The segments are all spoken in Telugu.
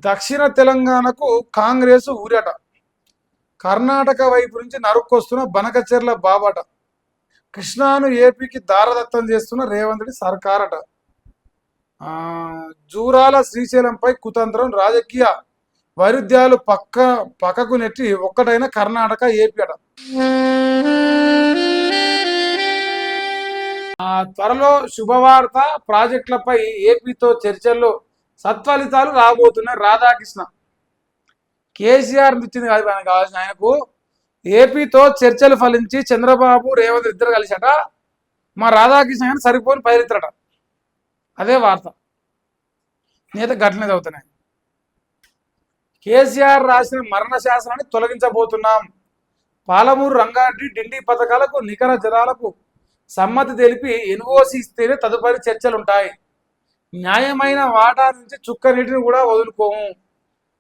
దక్షిణ తెలంగాణకు కాంగ్రెస్ ఊరట. కర్ణాటక వైపు నుంచి నరుక్కొస్తున్న బనకచెర్ల బాబట. కృష్ణాను ఏపీకి దారదత్తం చేస్తున్న రేవంత్ రెడ్డి సర్కారట. జూరాల శ్రీశైలంపై కుతంత్రం, రాజకీయ వైరుధ్యాలు పక్కకు నెట్టి ఒక్కటైన కర్ణాటక ఏపీ అట. త్వరలో శుభవార్త, ప్రాజెక్టులపై ఏపీతో చర్చల్లో సత్ఫలితాలు రాబోతున్నాయి. రాధాకృష్ణ కేసీఆర్ ఇచ్చింది కాదు ఆయనకు కావాల్సిన, ఆయనకు ఏపీతో చర్చలు ఫలించి చంద్రబాబు రేవంత్ ఇద్దరు కలిసట మా రాధాకృష్ణ గారిని సరిపోని పైరిద్దరట. అదే వార్త. నేత ఘటన అవుతున్నాయి. కేసీఆర్ రాసిన మరణ శాసనాన్ని తొలగించబోతున్నాం. పాలమూరు రంగారెడ్డి డిండి పథకాలకు నికర జలాలకు సమ్మతి తెలిపి ఎన్ఓసి ఇస్తేనే తదుపరి చర్చలుంటాయి. న్యాయమైన వాటా నుంచి చుక్క నీటిని కూడా వదులుకోము.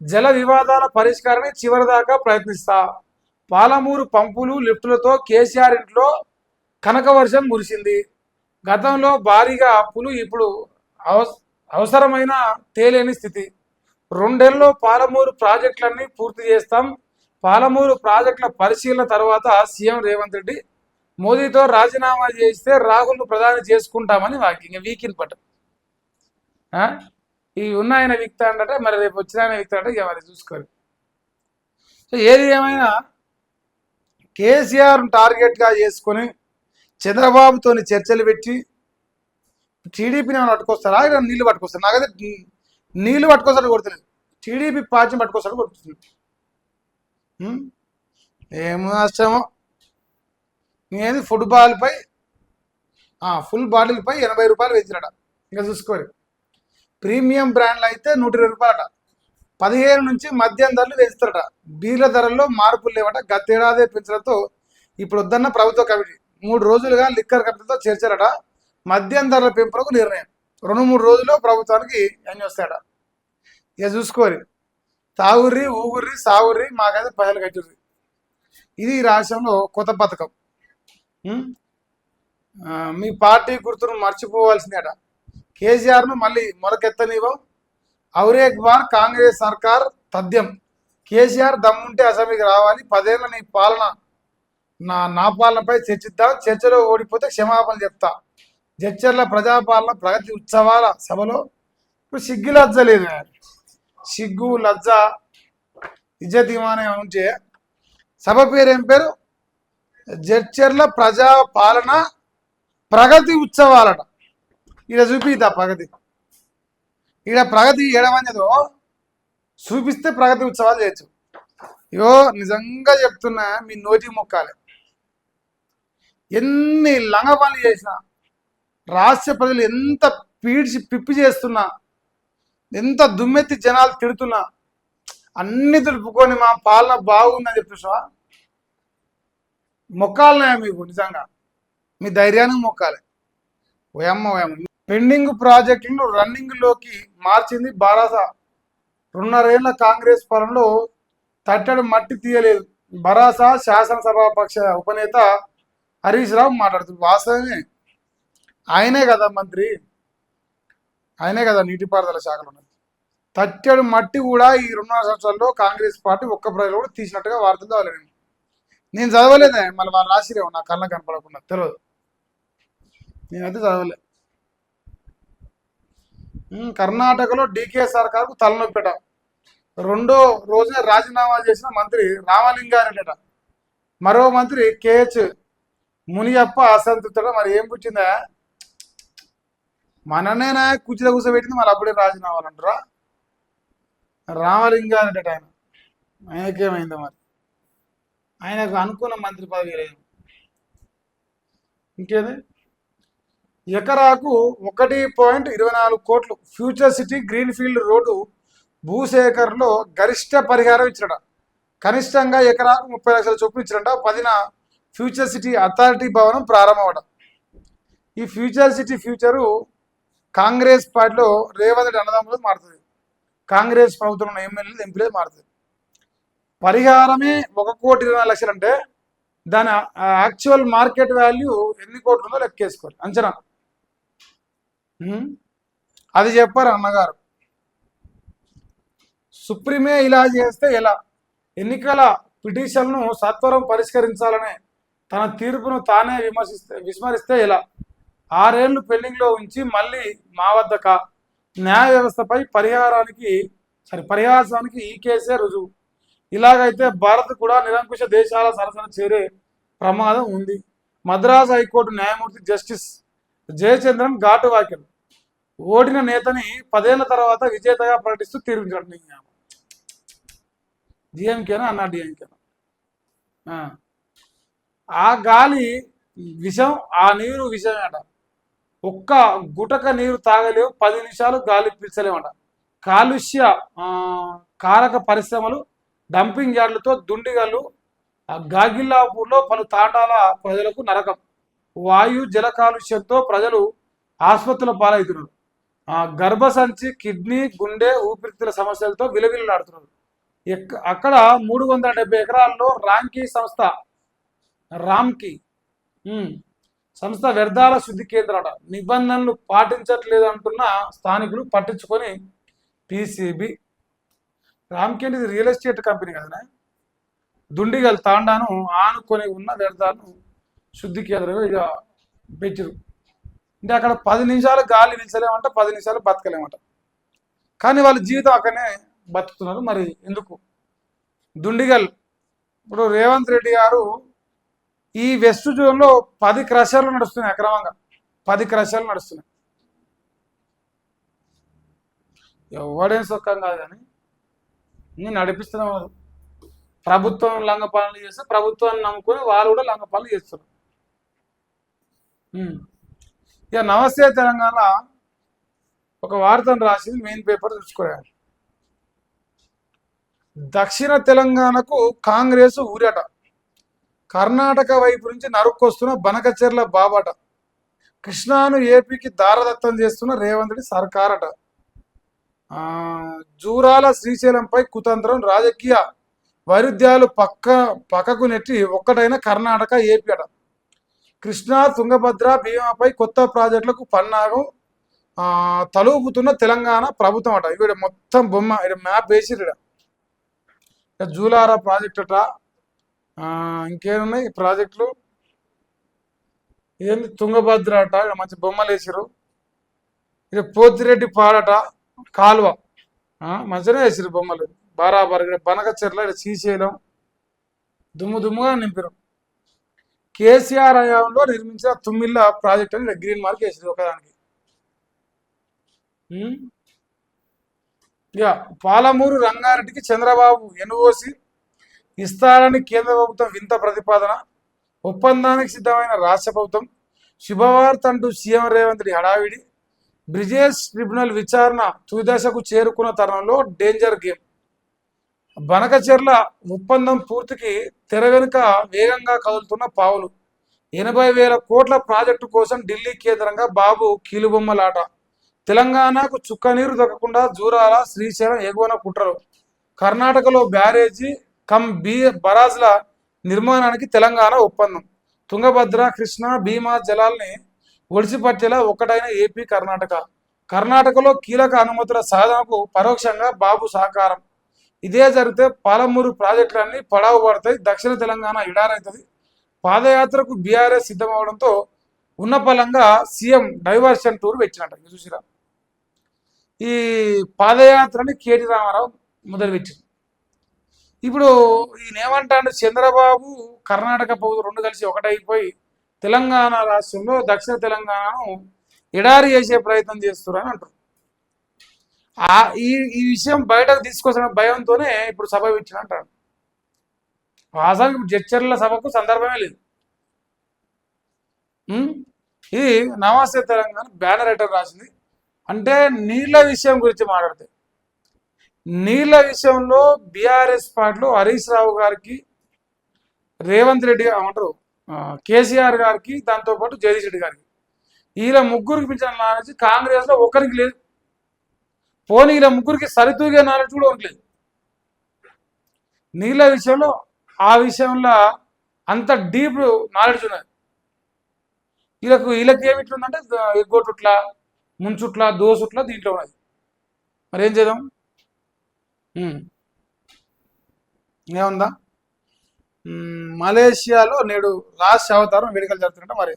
జల వివాదాల పరిష్కారాన్ని చివరిదాకా ప్రయత్నిస్తా. పాలమూరు పంపులు లిఫ్టులతో కేసీఆర్ ఇంట్లో కనకవర్షం కురిసింది. గతంలో భారీగా అప్పులు, ఇప్పుడు అవసరమైన తేలేని స్థితి. 2 ఏళ్లలో పాలమూరు ప్రాజెక్టులన్నీ పూర్తి చేస్తాం. పాలమూరు ప్రాజెక్టుల పరిశీలన తర్వాత సీఎం రేవంత్ రెడ్డి మోదీతో రాజీనామా చేస్తే రాహుల్ను ప్రధాని చేసుకుంటామని వాకింగ్ వీకిన్ పట్టు. ఈ ఉన్న ఆయన విక్తా అంటట, మరి రేపు వచ్చిన ఆయన విక్తా అంటే ఇక మరి చూసుకోరు. సో ఏది ఏమైనా కేసీఆర్ టార్గెట్గా చేసుకొని చంద్రబాబుతో చర్చలు పెట్టి టీడీపీని ఏమైనా పట్టుకొస్తారా, ఇక్కడ నీళ్లు పట్టుకొస్తారు? నాకైతే నీళ్లు పట్టుకొస్తాడు కొడుతున్నాడు, టీడీపీ పార్టీని పట్టుకొస్తాడు కొడుతుంది. ఏమో నష్టమో. నేను ఫుల్ బాటిల్పై 80 రూపాయలు వేసినట. ఇంకా చూసుకోరు. ప్రీమియం బ్రాండ్లు అయితే 120 రూపాయలట. 15 నుంచి మద్యం ధరలు వేస్తారట. బీర్ల ధరల్లో మార్పులు లేవట. గతేడాది పెంచడంతో ఇప్పుడు వద్దన్న ప్రభుత్వ కమిటీ 3 రోజులుగా లిక్కర్ కంపెనీతో చర్చలట. మద్యం ధరల పెంపులకు నిర్ణయం. 2-3 రోజుల్లో ప్రభుత్వానికి అన్ని వస్తాయట. ఇక చూసుకోరు. తాగుర్రి, ఊగుర్రి, సాగుర్రి, మాకైతే పైసలు కట్టుర్రి. ఇది ఈ రాష్ట్రంలో కొత్త పథకం. మీ పార్టీ గుర్తును మర్చిపోవాల్సిందేట. కేసీఆర్ను మళ్ళీ మొలకెత్తనివ్వం. ఔరేక్ బార్ కాంగ్రెస్ సర్కార్ తథ్యం. కేసీఆర్ దమ్ముంటే అసెంబ్లీకి రావాలి. 10 ఏళ్ళ నీ పాలన నా పాలనపై చర్చిద్దాం. చర్చలో ఓడిపోతే క్షమాపణ చెప్తా. జడ్చర్ల ప్రజాపాలన ప్రగతి ఉత్సవాల సభలో ఇప్పుడు సిగ్గు లజ్జ లేదు. సిగ్గు లజ్జ ఇజ్జతీమానే ఉంటే సభ పేరు ఏం పేరు? జడ్చర్ల ప్రజాపాలన ప్రగతి ఉత్సవాలట. ఈడ చూపిద్దా ప్రగతి? ఈడ ప్రగతి ఏడవనేదో చూపిస్తే ప్రగతి ఉత్సవాలు చేయొచ్చు. ఇగో నిజంగా చెప్తున్నా, మీ నోటి మొక్కాలి. ఎన్ని లంగ పనులు చేసినా, రాష్ట్ర ప్రజలు ఎంత పిప్పి చేస్తున్నా, ఎంత దుమ్మెత్తి జనాలు తిడుతున్నా, అన్ని దులుపుకొని మా పాలన బాగుందని చెప్పేసా మొక్కాలనే మీకు. నిజంగా మీ ధైర్యానికి మొక్కాలి. ఓయమ్మ పెండింగ్ ప్రాజెక్టులను రన్నింగ్లోకి మార్చింది బారాస. 2.5 ఏళ్ల కాంగ్రెస్ పాలనలో తట్టడు మట్టి తీయలేదు. బరాస శాసనసభాపక్ష ఉపనేత హరీష్ రావు మాట్లాడుతుంది. వాస్తవమే, ఆయనే కదా మంత్రి, ఆయనే కదా నీటిపారుదల శాఖలో ఉన్నది. తట్టెడు మట్టి కూడా ఈ 2.5 సంవత్సరాల్లో కాంగ్రెస్ పార్టీ ఒక్క ప్రజలు కూడా తీసినట్టుగా వార్తలు చదవలేదు. నేను చదవలేదే, మళ్ళీ వాళ్ళు రాసిరేమో నా కళ్ళ కనపడకుండా తెలియదు. నేనైతే చదవలే. కర్ణాటకలో డీకే సర్కార్కు తలనొప్పిట. 2వ రోజున రాజీనామా చేసిన మంత్రి రామలింగారెడ్డిట. మరో మంత్రి కేహెచ్ మునియప్ప అసంతృప్తుడ. మరి ఏం పుచ్చిందా? మననేనా కుర్చీలో కూర్చోబెట్టింది, మళ్ళీ అప్పుడే రాజీనామాలు అంటారా? రామలింగారెడ్డి ఆయనకేమైందో మరి, ఆయనకు అనుకున్న మంత్రి పదవి లేదు. ఇంకేది? ఎకరాకు 1.24 కోట్లు ఫ్యూచర్ సిటీ గ్రీన్ఫీల్డ్ రోడ్డు భూసేకరణలో గరిష్ట పరిహారం ఇచ్చినట. కనిష్టంగా ఎకరాకు 30 లక్షల చొప్పున ఇచ్చినట. 10న ఫ్యూచర్ సిటీ అథారిటీ భవనం ప్రారంభమట. ఈ ఫ్యూచర్ సిటీ ఫ్యూచరు కాంగ్రెస్ పార్టీలో రేవంత్ రెడ్డి అన్నదమ్ములు మారుతుంది. కాంగ్రెస్ ప్రభుత్వంలో ఎమ్మెల్యేలు ఎంపీలు మారుతుంది. పరిహారమే 1,20,00,000 అంటే దాని యాక్చువల్ మార్కెట్ వాల్యూ ఎన్ని కోట్లు ఉందో లెక్కేసుకోవాలి, అంచనా. అది చెప్పారు అన్నగారు. సుప్రీమే ఇలా చేస్తే ఎలా? ఎన్నికల పిటిషన్ను సత్వరం పరిష్కరించాలనే తన తీర్పును తానే విస్మరిస్తే ఎలా? 6 ఏళ్లు పెండింగ్లో ఉంచి మళ్ళీ మా వద్దక న్యాయ వ్యవస్థపై పరిహాసానికి ఈ కేసే రుజువు. ఇలాగైతే భారత్ కూడా నిరంకుశ దేశాల సరసన చేరే ప్రమాదం ఉంది. మద్రాసు హైకోర్టు న్యాయమూర్తి జస్టిస్ జయచంద్రన్ ఘాటు వ్యాఖ్యలు. ఓడిన నేతని 10 ఏళ్ల తర్వాత విజేతగా ప్రకటిస్తూ తీర్పించాడు. డిఎంకేనా అన్నా డిఎంకేనా? ఆ గాలి విషం, ఆ నీరు విషమేట. ఒక్క గుటక నీరు తాగలేవు, 10 నిమిషాలు గాలి పీల్చలేమట. కాలుష్య కారక పరిశ్రమలు, డంపింగ్ యార్డులతో దుండిగలు గాగిల్లాపూర్లో పలు తాండాల ప్రజలకు నరకం. వాయు జల కాలుష్యంతో ప్రజలు ఆసుపత్రుల పాలవుతున్నారు. గర్భసంచి, కిడ్నీ, గుండె, ఊపిరితిత్తుల సమస్యలతో విలవిల్లాడుతున్నారు. అక్కడ 370 ఎకరాల్లో రామ్కి సంస్థ వ్యర్థాల శుద్ధి కేంద్రాట. నిబంధనలు పాటించట్లేదు అంటున్న స్థానికులు పట్టించుకొని పిసిబి. రామ్కి అంటే ఇది రియల్ ఎస్టేట్ కంపెనీ కదా. దుండిగల్ తాండాను ఆనుకొని ఉన్న వ్యర్థాలను శుద్ధి కేంద్రంగా ఇక పెట్టరు. అంటే అక్కడ 10 నిమిషాలు గాలి నిలిచలేమంట, 10 నిమిషాలు బతకలేమంట. కానీ వాళ్ళ జీవితం అక్కడనే బతుకుతున్నారు. మరి ఎందుకు? దుండిగల్ ఇప్పుడు రేవంత్ రెడ్డి గారు ఈ వెస్ట్ జోన్లో 10 క్రషర్లు నడుస్తున్నాయి. అక్రమంగా 10 క్రషర్లు నడుస్తున్నాయి. ఎవడేం సొక్కం కాదు కానీ నేను నడిపిస్తున్నాను. ప్రభుత్వం లంగ పనులు చేస్తే ప్రభుత్వాన్ని నమ్ముకొని వాళ్ళు కూడా లంగ పనులు చేస్తున్నారు. ఇక నమస్తే తెలంగాణ ఒక వార్తను రాసింది, మెయిన్ పేపర్ చూసుకోవాలి. దక్షిణ తెలంగాణకు కాంగ్రెస్ ఊరట. కర్ణాటక వైపు నుంచి నరుక్కొస్తున్న బనకచెర్ల బాబట. కృష్ణాను ఏపీకి దారదత్తం చేస్తున్న రేవంత్ రెడ్డి సర్కారట. జూరాల శ్రీశైలంపై కుతంత్రం, రాజకీయ వైరుధ్యాలు పక్కకు నెట్టి ఒక్కటైన కర్ణాటక, ఏపీ అట. కృష్ణా, తుంగభద్ర, భీమాపై కొత్త ప్రాజెక్టులకు పన్నాగం తలూపుతున్న తెలంగాణ ప్రభుత్వం అట. ఇక్కడ మొత్తం బొమ్మ, ఇక్కడ మ్యాప్ వేసిరు. జూలార ప్రాజెక్ట్ అట. ఇంకేమున్నాయి ప్రాజెక్టులు? ఏంది తుంగభద్ర అట, ఇక్కడ మంచి బొమ్మలు వేసిరు. ఇది పోతిరెడ్డి పాడట, కాలువ మంచిగానే వేసిరు బొమ్మలు బరాబర్. ఇక్కడ బనకచెర్ల, ఇక్కడ శ్రీశైలం దుమ్ముగా నింపిరు. కేసీఆర్ హయాంలో నిర్మించిన తుమ్మిళ్ళ ప్రాజెక్ట్ అని గ్రీన్ మార్క్ వేసిరు ఒకదానికి. ఇక పాలమూరు రంగారెడ్డికి చంద్రబాబు ఎన్ఓసి ఇస్తారని కేంద్ర ప్రభుత్వం వింత ప్రతిపాదన. ఒప్పందానికి సిద్ధమైన రాష్ట్ర ప్రభుత్వం. శుభవార్త అంటూ సీఎం రేవంత్ రెడ్డి హడావిడి. బ్రిజేష్ ట్రిబ్యునల్ విచారణ తుదిదశకు చేరుకున్న తరుణంలో డేంజర్ గేమ్. బనకచెర్ల ఒప్పందం పూర్తికి తెర వెనుక వేగంగా కదులుతున్న పావులు. 80,000 కోట్ల ప్రాజెక్టు కోసం ఢిల్లీ కేంద్రంగా బాబు కీలుబొమ్మలాట. తెలంగాణకు చుక్కనీరు దక్కకుండా జూరాల, శ్రీశైలం ఎగువన కుట్రలు. కర్ణాటకలో బ్యారేజీ బరాజ్ల నిర్మాణానికి తెలంగాణ ఒప్పందం. తుంగభద్ర, కృష్ణా, భీమా జలాల్ని ఒడిసిపట్టేలా ఒక్కటైన ఏపీ, కర్ణాటకలో కీలక అనుమతుల సాధనకు పరోక్షంగా బాబు సహకారం. ఇదే జరిగితే పాలమూరు ప్రాజెక్టులన్నీ పడావు పడతాయి. దక్షిణ తెలంగాణ ఎడారైతుంది. పాదయాత్రకు బీఆర్ఎస్ సిద్ధమవడంతో ఉన్నపలంగా సీఎం డైవర్షన్ టూర్ పెట్టినట్ట. చూసిరా, ఈ పాదయాత్రని కేటీ రామారావు మొదలుపెట్టింది. ఇప్పుడు ఈయన ఏమంటాడు, చంద్రబాబు కర్ణాటక ప్రభుత్వం రెండు కలిసి ఒకటైపోయి తెలంగాణ రాష్ట్రంలో దక్షిణ తెలంగాణను ఎడారి చేసే ప్రయత్నం చేస్తున్నారని అంటారు. ఈ విషయం బయటకు తీసుకొచ్చిన భయంతోనే ఇప్పుడు సభ ఇచ్చిన అంటాడు. వాస్తవానికి ఇప్పుడు జడ్చర్ల సభకు సందర్భమే లేదు. ఇది నమస్తే తెలంగాణ బ్యానర్ ఐటమ్ రాసింది. అంటే నీళ్ల విషయం గురించి మాట్లాడితే, నీళ్ల విషయంలో బీఆర్ఎస్ పార్టీలో హరీష్ రావు గారికి, రేవంత్ రెడ్డి ఏమంటారు, కేసీఆర్ గారికి, దాంతోపాటు జగదీష్ రెడ్డి గారికి, వీళ్ళ ముగ్గురికి మించిన నాలెడ్జ్ కాంగ్రెస్లో ఒకరికి లేదు. పోనీ వీళ్ళ ముగ్గురికి సరితూగే నాలెడ్జ్ కూడా ఉండలేదు నీళ్ళ విషయంలో. ఆ విషయంలో అంత డీప్ నాలెడ్జ్ ఉన్నది వీళ్ళకి ఏమిట్లుందంటే ఎగ్గొట్టుట్లా, ముంచుట్లా, దోసుట్లా దీంట్లో ఉన్నది. మరి ఏం చేద్దాం? ఉమ్, ఏముందా? మలేషియాలో నేడు లాస్ట్ అవతారం వేడుకలు జరుగుతుంట మరి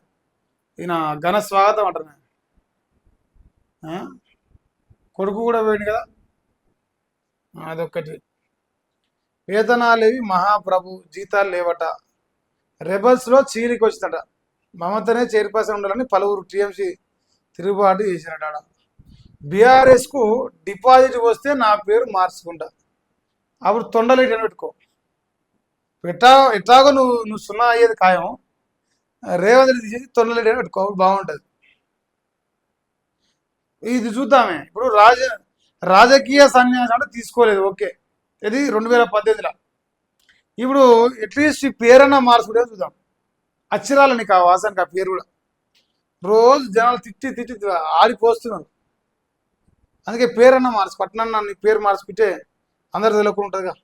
ఈయన ఘన స్వాగతం అంటారు. ఆ? కొడుకు కూడా పోయింది కదా, అదొక్కటి. వేతనాలేవి మహాప్రభు జీతాలు లేవట, రెబల్స్లో చీలికి వచ్చిందట, మమతనే చైర్పర్సన్ ఉండాలని పలువురు టీఎంసీ తిరుగుబాటు చేసినట. బీఆర్ఎస్కు డిపాజిట్ వస్తే నా పేరు మార్చుకుంటా, అప్పుడు తొండలేటి అని పెట్టుకో. ఎట్లాగో నువ్వు సున్నా అయ్యేది ఖాయం, రేవంత్ రెడ్డి తీసేసి తొండలేటి అని పెట్టుకో, అప్పుడు బాగుంటుంది. ఇది చూద్దామే. ఇప్పుడు రాజకీయ సన్యాసం అంటే తీసుకోలేదు, ఓకే, ఇది 2018లో. ఇప్పుడు అట్లీస్ట్ ఈ పేరన్నా మార్చుకుంటే చూద్దాం. అక్షరాలు నీకు ఆ వాసనకి ఆ పేరు కూడా రోజు జనాలు తిట్టి తిట్టి ఆడిపోస్తున్నారు. అందుకే పేరన్నా మార్చు, పట్టణన్నా నీ పేరు మార్చుకుంటే అందరు తెలియకుండా ఉంటుందిగా.